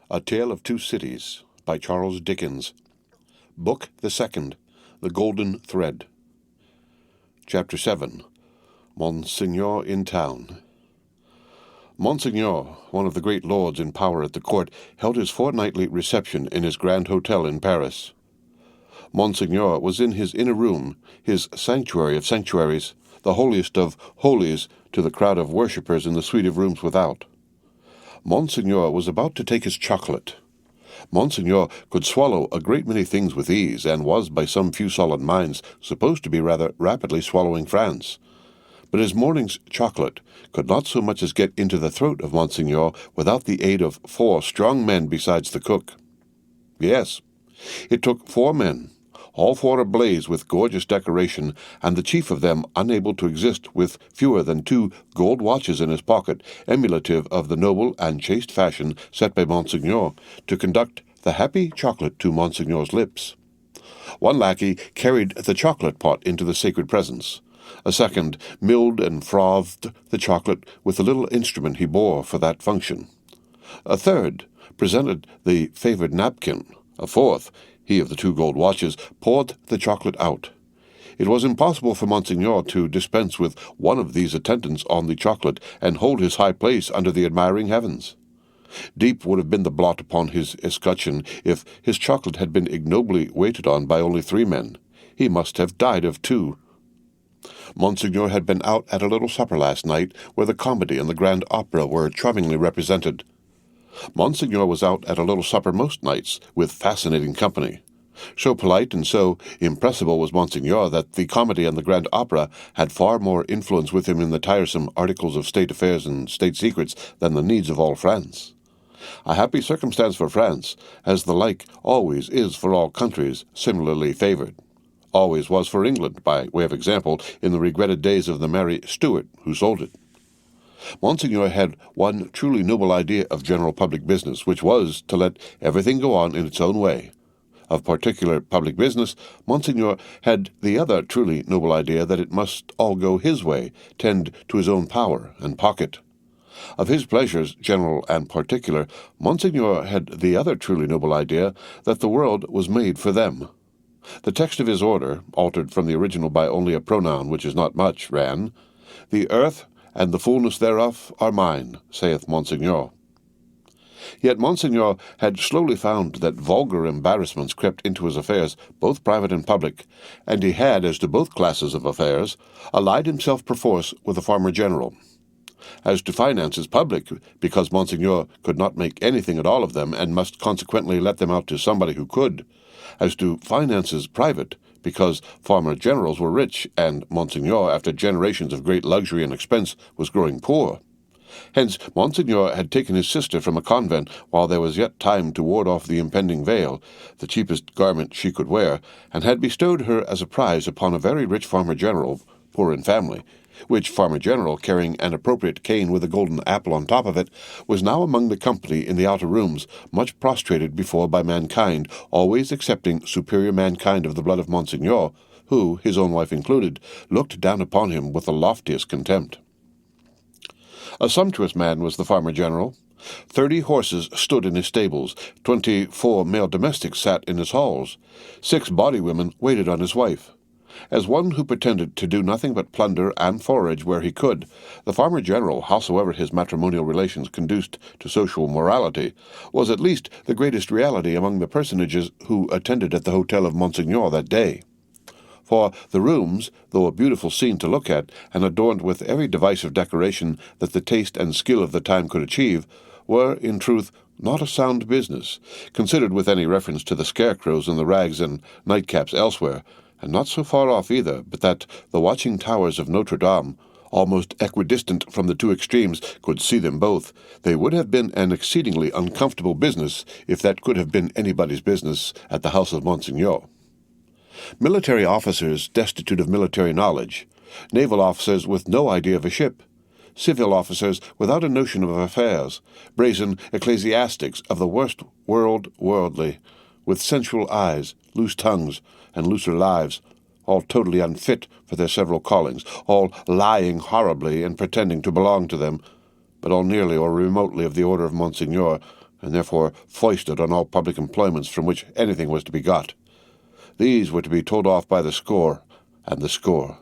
A Tale of Two Cities by Charles Dickens. Book the Second, The Golden Thread. Chapter 7. Monseigneur in Town. Monseigneur, one of the great lords in power at the court, held his fortnightly reception in his grand hotel in Paris. Monseigneur was in his inner room, his sanctuary of sanctuaries, the holiest of holies to the crowd of worshippers in the suite of rooms without. Monseigneur was about to take his chocolate. Monseigneur could swallow a great many things with ease, and was, by some few solid minds, supposed to be rather rapidly swallowing France. But his morning's chocolate could not so much as get into the throat of Monseigneur without the aid of 4 strong men besides the cook. Yes, it took 4 men, all 4 ablaze with gorgeous decoration, and the chief of them unable to exist with fewer than 2 gold watches in his pocket, emulative of the noble and chaste fashion set by Monseigneur, to conduct the happy chocolate to Monseigneur's lips. One lackey carried the chocolate pot into the sacred presence. A second milled and frothed the chocolate with the little instrument he bore for that function. A third presented the favored napkin. A fourth, he of the 2 gold watches, poured the chocolate out. It was impossible for Monseigneur to dispense with one of these attendants on the chocolate and hold his high place under the admiring heavens. Deep would have been the blot upon his escutcheon if his chocolate had been ignobly waited on by only 3 men. He must have died of 2. Monseigneur had been out at a little supper last night, where the comedy and the grand opera were charmingly represented. Monseigneur was out at a little supper most nights, with fascinating company. So polite and so impressible was Monseigneur that the comedy and the grand opera had far more influence with him in the tiresome articles of state affairs and state secrets than the needs of all France. A happy circumstance for France, as the like always is for all countries similarly favored. Always was for England, by way of example, in the regretted days of the merry Stuart who sold it. Monseigneur had one truly noble idea of general public business, which was to let everything go on in its own way. Of particular public business, Monseigneur had the other truly noble idea that it must all go his way, tend to his own power and pocket. Of his pleasures, general and particular, Monseigneur had the other truly noble idea that the world was made for them. The text of his order, altered from the original by only a pronoun which is not much, ran, "The earth and the fullness thereof are mine, saith Monseigneur." Yet Monseigneur had slowly found that vulgar embarrassments crept into his affairs, both private and public, and he had, as to both classes of affairs, allied himself perforce with the farmer-general. As to finances public, because Monseigneur could not make anything at all of them, and must consequently let them out to somebody who could. As to finances private, because farmer-generals were rich, and Monseigneur, after generations of great luxury and expense, was growing poor. Hence Monseigneur had taken his sister from a convent while there was yet time to ward off the impending veil, the cheapest garment she could wear, and had bestowed her as a prize upon a very rich farmer-general, poor in family, which farmer-general, carrying an appropriate cane with a golden apple on top of it, was now among the company in the outer rooms, much prostrated before by mankind, always excepting superior mankind of the blood of Monseigneur, who, his own wife included, looked down upon him with the loftiest contempt. A sumptuous man was the farmer-general. 30 horses stood in his stables, 24 male domestics sat in his halls, 6 body women waited on his wife. As one who pretended to do nothing but plunder and forage where he could, the farmer-general, howsoever his matrimonial relations conduced to social morality, was at least the greatest reality among the personages who attended at the hotel of Monseigneur that day. For the rooms, though a beautiful scene to look at, and adorned with every device of decoration that the taste and skill of the time could achieve, were, in truth, not a sound business, considered with any reference to the scarecrows and the rags and nightcaps elsewhere, and not so far off either, but that the watching towers of Notre Dame, almost equidistant from the 2 extremes, could see them both. They would have been an exceedingly uncomfortable business, if that could have been anybody's business, at the house of Monseigneur. Military officers destitute of military knowledge, naval officers with no idea of a ship, civil officers without a notion of affairs, brazen ecclesiastics of the worst worldly, with sensual eyes, loose tongues, and looser lives, all totally unfit for their several callings, all lying horribly and pretending to belong to them, but all nearly or remotely of the order of Monseigneur, and therefore foisted on all public employments from which anything was to be got. These were to be told off by the score and the score.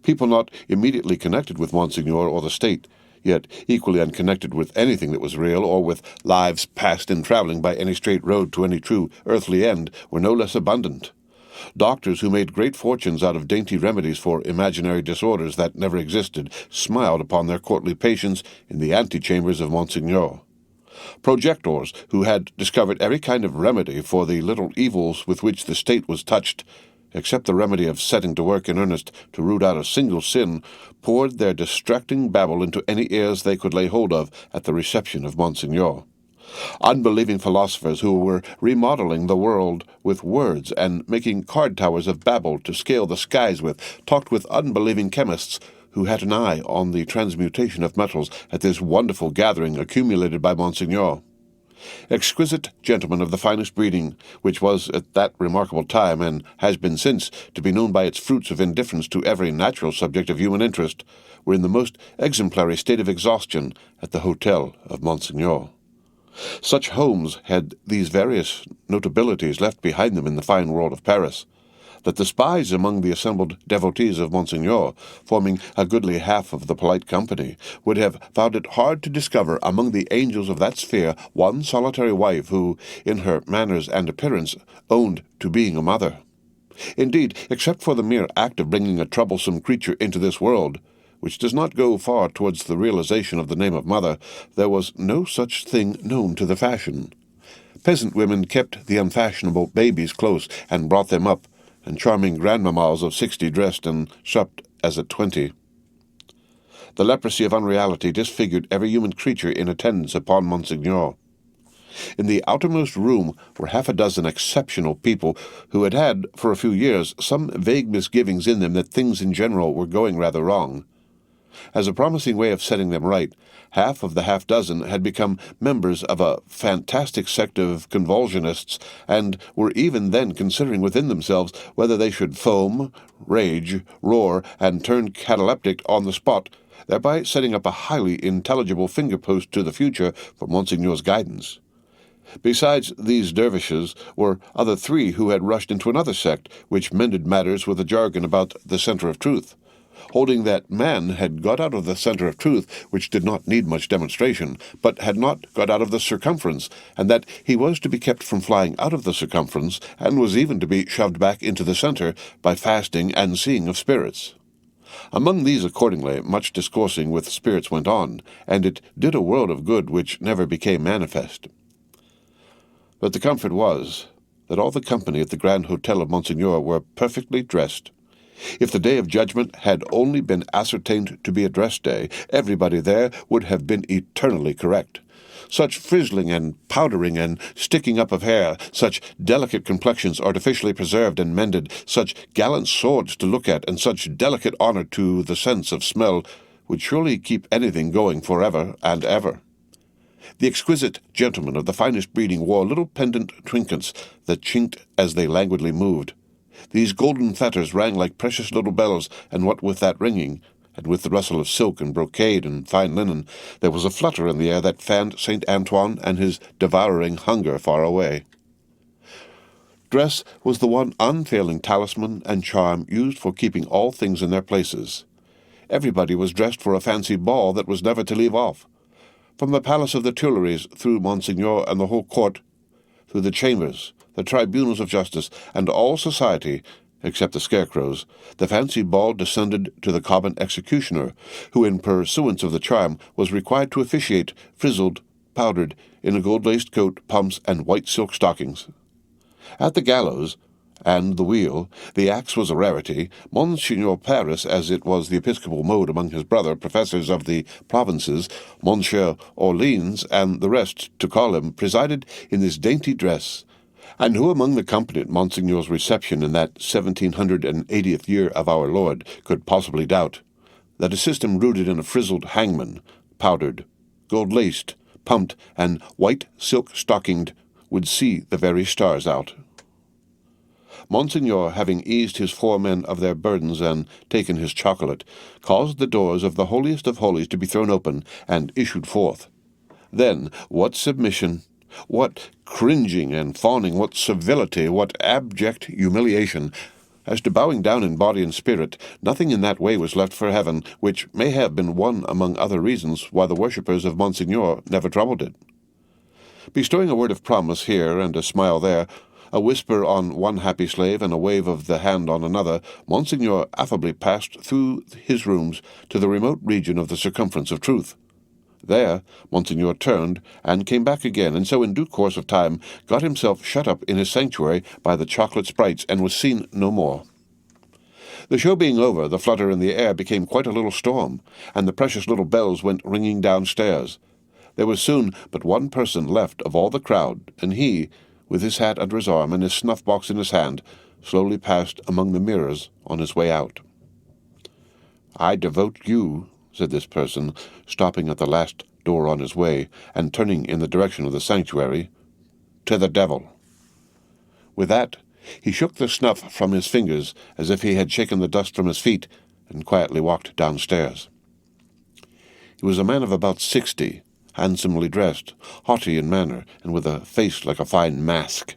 People not immediately connected with Monseigneur or the state, yet equally unconnected with anything that was real or with lives passed in traveling by any straight road to any true earthly end, were no less abundant. Doctors who made great fortunes out of dainty remedies for imaginary disorders that never existed smiled upon their courtly patients in the antechambers of Monseigneur. Projectors who had discovered every kind of remedy for the little evils with which the state was touched, except the remedy of setting to work in earnest to root out a single sin, poured their distracting babble into any ears they could lay hold of at the reception of Monseigneur. Unbelieving philosophers who were remodeling the world with words and making card towers of babel to scale the skies with talked with unbelieving chemists who had an eye on the transmutation of metals at this wonderful gathering accumulated by Monseigneur. Exquisite gentlemen of the finest breeding, which was at that remarkable time, and has been since, to be known by its fruits of indifference to every natural subject of human interest, were in the most exemplary state of exhaustion at the hotel of Monseigneur. Such homes had these various notabilities left behind them in the fine world of Paris, that the spies among the assembled devotees of Monseigneur, forming a goodly half of the polite company, would have found it hard to discover among the angels of that sphere one solitary wife who, in her manners and appearance, owned to being a mother. Indeed, except for the mere act of bringing a troublesome creature into this world, which does not go far towards the realization of the name of mother, there was no such thing known to the fashion. Peasant women kept the unfashionable babies close and brought them up, and charming grandmammas of 60 dressed and supped as at 20. The leprosy of unreality disfigured every human creature in attendance upon Monseigneur. In the outermost room were half a dozen exceptional people who had had, for a few years, some vague misgivings in them that things in general were going rather wrong. As a promising way of setting them right, half of the half-dozen had become members of a fantastic sect of convulsionists, and were even then considering within themselves whether they should foam, rage, roar, and turn cataleptic on the spot, thereby setting up a highly intelligible finger-post to the future for Monseigneur's guidance. Besides these dervishes were other 3 who had rushed into another sect, which mended matters with a jargon about the center of truth, holding that man had got out of the center of truth, which did not need much demonstration, but had not got out of the circumference, and that he was to be kept from flying out of the circumference, and was even to be shoved back into the center by fasting and seeing of spirits. Among these, accordingly, much discoursing with spirits went on, and it did a world of good which never became manifest. But the comfort was that all the company at the Grand Hotel of Monseigneur were perfectly dressed. If the day of judgment had only been ascertained to be a dress day, everybody there would have been eternally correct. Such frizzling and powdering and sticking up of hair, such delicate complexions artificially preserved and mended, such gallant swords to look at, and such delicate honor to the sense of smell, would surely keep anything going forever and ever. The exquisite gentlemen of the finest breeding wore little pendant trinkets that chinked as they languidly moved. These golden fetters rang like precious little bells, and what with that ringing, and with the rustle of silk and brocade and fine linen, there was a flutter in the air that fanned St. Antoine and his devouring hunger far away. Dress was the one unfailing talisman and charm used for keeping all things in their places. Everybody was dressed for a fancy ball that was never to leave off. From the palace of the Tuileries, through Monseigneur and the whole court, through the chambers, the tribunals of justice, and all society, except the scarecrows, the fancy ball descended to the common executioner, who, in pursuance of the charm, was required to officiate, frizzled, powdered, in a gold-laced coat, pumps, and white silk stockings. At the gallows and the wheel, the axe was a rarity. Monseigneur Paris, as it was the episcopal mode among his brother professors of the provinces, Monsieur Orleans, and the rest to call him, presided in this dainty dress. And who among the company at Monseigneur's reception in that 1780th year of our Lord could possibly doubt that a system rooted in a frizzled hangman, powdered, gold-laced, pumped, and white silk-stockinged, would see the very stars out? Monseigneur, having eased his 4 men of their burdens and taken his chocolate, caused the doors of the holiest of holies to be thrown open, and issued forth. Then what submission, what cringing and fawning, what civility, what abject humiliation! As to bowing down in body and spirit, nothing in that way was left for heaven, which may have been one among other reasons why the worshippers of Monseigneur never troubled it. Bestowing a word of promise here and a smile there, a whisper on one happy slave and a wave of the hand on another, Monseigneur affably passed through his rooms to the remote region of the circumference of truth. There Monseigneur turned and came back again, and so in due course of time got himself shut up in his sanctuary by the chocolate sprites, and was seen no more. The show being over, the flutter in the air became quite a little storm, and the precious little bells went ringing downstairs. There was soon but one person left of all the crowd, and he, with his hat under his arm and his snuff-box in his hand, slowly passed among the mirrors on his way out. "I devote you," said this person, stopping at the last door on his way, and turning in the direction of the sanctuary, "to the devil." With that, he shook the snuff from his fingers as if he had shaken the dust from his feet, and quietly walked downstairs. He was a man of about 60, handsomely dressed, haughty in manner, and with a face like a fine mask.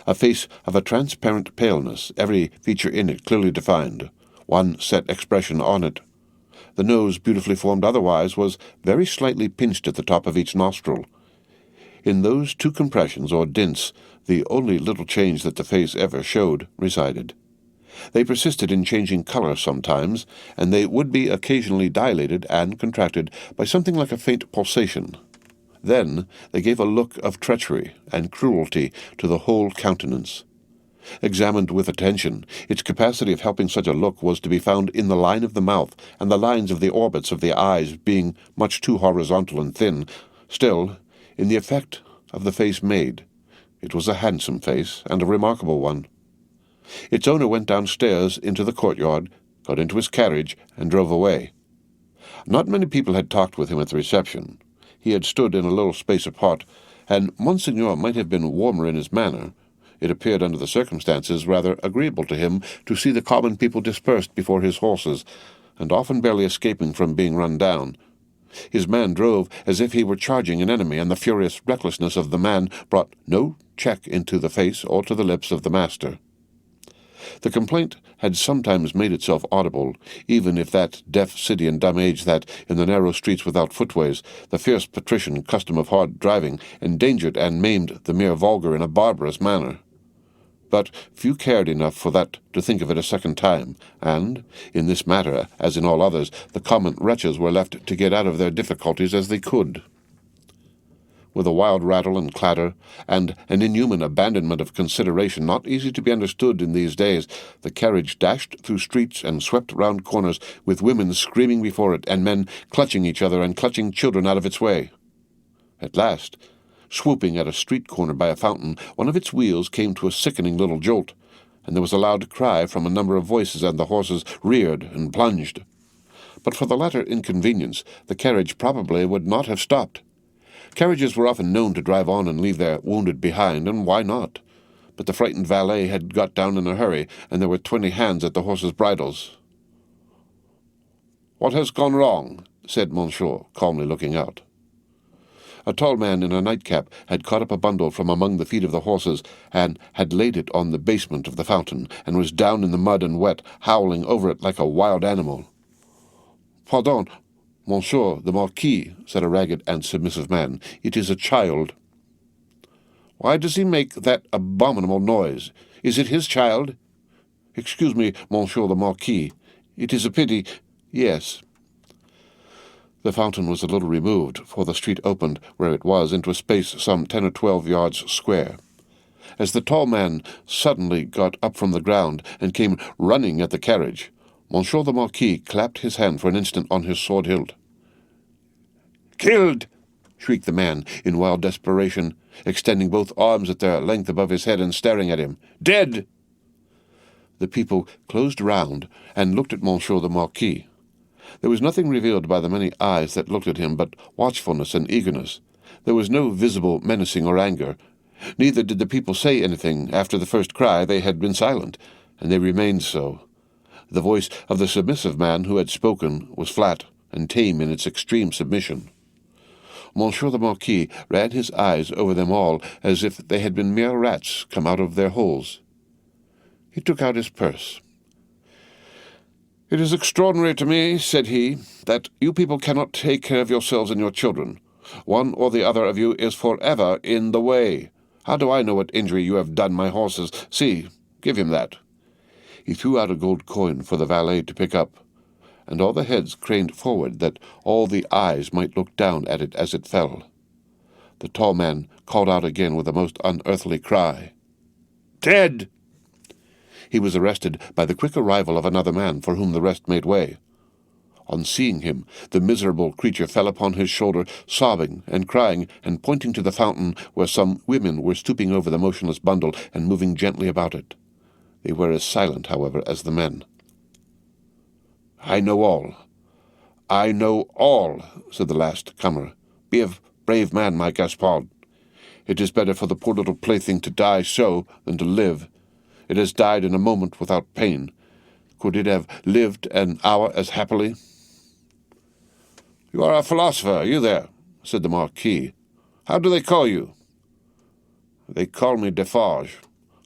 A face of a transparent paleness, every feature in it clearly defined, one set expression on it. The nose, beautifully formed otherwise, was very slightly pinched at the top of each nostril. In those two compressions, or dints, the only little change that the face ever showed resided. They persisted in changing color sometimes, and they would be occasionally dilated and contracted by something like a faint pulsation. Then they gave a look of treachery and cruelty to the whole countenance. Examined with attention, its capacity of helping such a look was to be found in the line of the mouth, and the lines of the orbits of the eyes being much too horizontal and thin. Still, in the effect of the face made, it was a handsome face, and a remarkable one. Its owner went downstairs into the courtyard, got into his carriage, and drove away. Not many people had talked with him at the reception. He had stood in a little space apart, and Monseigneur might have been warmer in his manner. It appeared under the circumstances rather agreeable to him to see the common people dispersed before his horses, and often barely escaping from being run down. His man drove as if he were charging an enemy, and the furious recklessness of the man brought no check into the face or to the lips of the master. The complaint had sometimes made itself audible, even if that deaf city and dumb age that, in the narrow streets without footways, the fierce patrician custom of hard driving, endangered and maimed the mere vulgar in a barbarous manner. But few cared enough for that to think of it a second time, and, in this matter, as in all others, the common wretches were left to get out of their difficulties as they could. With a wild rattle and clatter, and an inhuman abandonment of consideration not easy to be understood in these days, the carriage dashed through streets and swept round corners, with women screaming before it, and men clutching each other and clutching children out of its way. At last, swooping at a street corner by a fountain, one of its wheels came to a sickening little jolt, and there was a loud cry from a number of voices, and the horses reared and plunged. But for the latter inconvenience, the carriage probably would not have stopped. Carriages were often known to drive on and leave their wounded behind, and why not? But the frightened valet had got down in a hurry, and there were 20 hands at the horses' bridles. "What has gone wrong?" said Monsieur, calmly looking out. A tall man in a nightcap had caught up a bundle from among the feet of the horses, and had laid it on the basement of the fountain, and was down in the mud and wet, howling over it like a wild animal. "Pardon, Monsieur the Marquis," said a ragged and submissive man. "It is a child." "Why does he make that abominable noise? Is it his child?" "Excuse me, Monsieur the Marquis. It is a pity. Yes." The fountain was a little removed, for the street opened, where it was, into a space some 10 or 12 yards square. As the tall man suddenly got up from the ground and came running at the carriage, Monsieur the Marquis clapped his hand for an instant on his sword hilt. "Killed!" shrieked the man in wild desperation, extending both arms at their length above his head and staring at him. "Dead!" The people closed round and looked at Monsieur the Marquis. There was nothing revealed by the many eyes that looked at him but watchfulness and eagerness. There was no visible menacing or anger. Neither did the people say anything. After the first cry they had been silent, and they remained so. The voice of the submissive man who had spoken was flat and tame in its extreme submission. Monsieur the Marquis ran his eyes over them all as if they had been mere rats come out of their holes. He took out his purse. "It is extraordinary to me," said he, "that you people cannot take care of yourselves and your children. One or the other of you is forever in the way. How do I know what injury you have done my horses? See, give him that." He threw out a gold coin for the valet to pick up, and all the heads craned forward that all the eyes might look down at it as it fell. The tall man called out again with a most unearthly cry, "Dead!" He was arrested by the quick arrival of another man, for whom the rest made way. On seeing him, the miserable creature fell upon his shoulder, sobbing and crying, and pointing to the fountain where some women were stooping over the motionless bundle and moving gently about it. They were as silent, however, as the men. "I know all. I know all," said the last comer. "Be a brave man, my Gaspard. It is better for the poor little plaything to die so than to live. It has died in a moment without pain. Could it have lived an hour as happily?" "You are a philosopher, you there," said the Marquis. "How do they call you?" "They call me Defarge."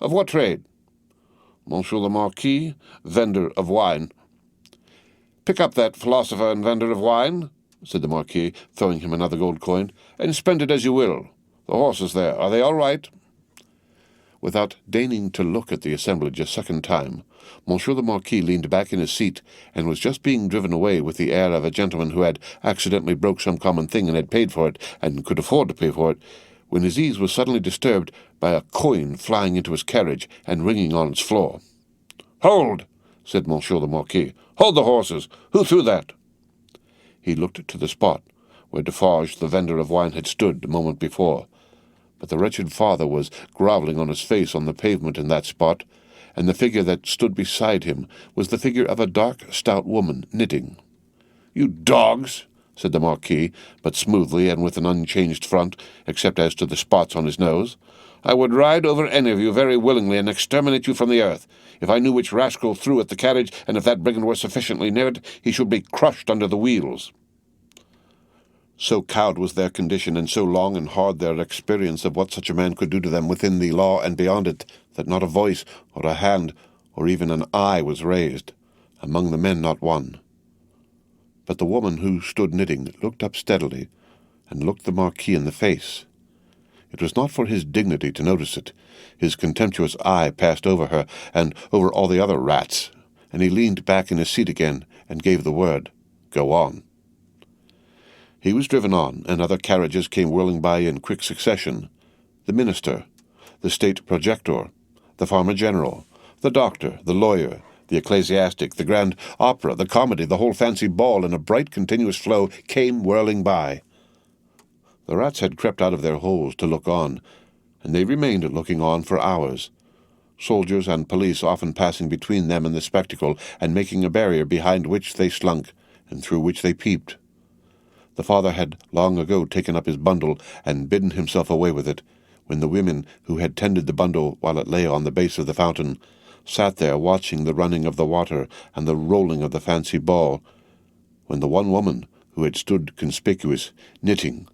"Of what trade?" "Monsieur the Marquis, vendor of wine." "Pick up that philosopher and vendor of wine," said the Marquis, throwing him another gold coin, "and spend it as you will. The horses there, are they all right?" Without deigning to look at the assemblage a second time, Monsieur the Marquis leaned back in his seat, and was just being driven away with the air of a gentleman who had accidentally broke some common thing and had paid for it, and could afford to pay for it, when his ease was suddenly disturbed by a coin flying into his carriage and ringing on its floor. "Hold!" said Monsieur the Marquis. "Hold the horses! Who threw that?" He looked to the spot where Defarge, the vendor of wine, had stood a moment before. But the wretched father was grovelling on his face on the pavement in that spot, and the figure that stood beside him was the figure of a dark, stout woman, knitting. "You dogs!" said the Marquis, but smoothly and with an unchanged front, except as to the spots on his nose. "I would ride over any of you very willingly and exterminate you from the earth. If I knew which rascal threw at the carriage, and if that brigand were sufficiently near it, he should be crushed under the wheels." So cowed was their condition, and so long and hard their experience of what such a man could do to them within the law and beyond it, that not a voice, or a hand, or even an eye was raised. Among the men not one. But the woman who stood knitting looked up steadily, and looked the Marquis in the face. It was not for his dignity to notice it. His contemptuous eye passed over her, and over all the other rats, and he leaned back in his seat again, and gave the word, "Go on." He was driven on, and other carriages came whirling by in quick succession. The minister, the state projector, the farmer-general, the doctor, the lawyer, the ecclesiastic, the grand opera, the comedy, the whole fancy ball, in a bright continuous flow, came whirling by. The rats had crept out of their holes to look on, and they remained looking on for hours, soldiers and police often passing between them and the spectacle, and making a barrier behind which they slunk, and through which they peeped. The father had long ago taken up his bundle and bidden himself away with it, when the women who had tended the bundle while it lay on the base of the fountain sat there watching the running of the water and the rolling of the fancy ball, when the one woman who had stood conspicuous, knitting,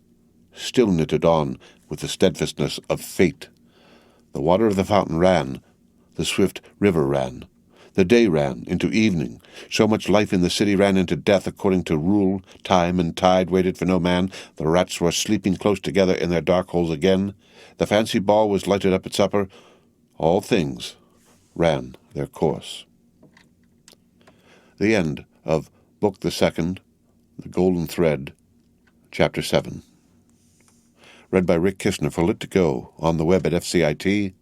still knitted on with the steadfastness of fate. The water of the fountain ran, the swift river ran, the day ran into evening. So much life in the city ran into death according to rule. Time and tide waited for no man. The rats were sleeping close together in their dark holes again. The fancy ball was lighted up at supper. All things ran their course. The end of Book the Second, The Golden Thread, Chapter 7. Read by Rick Kistner for Lit2Go on the web at fcit.usf.edu.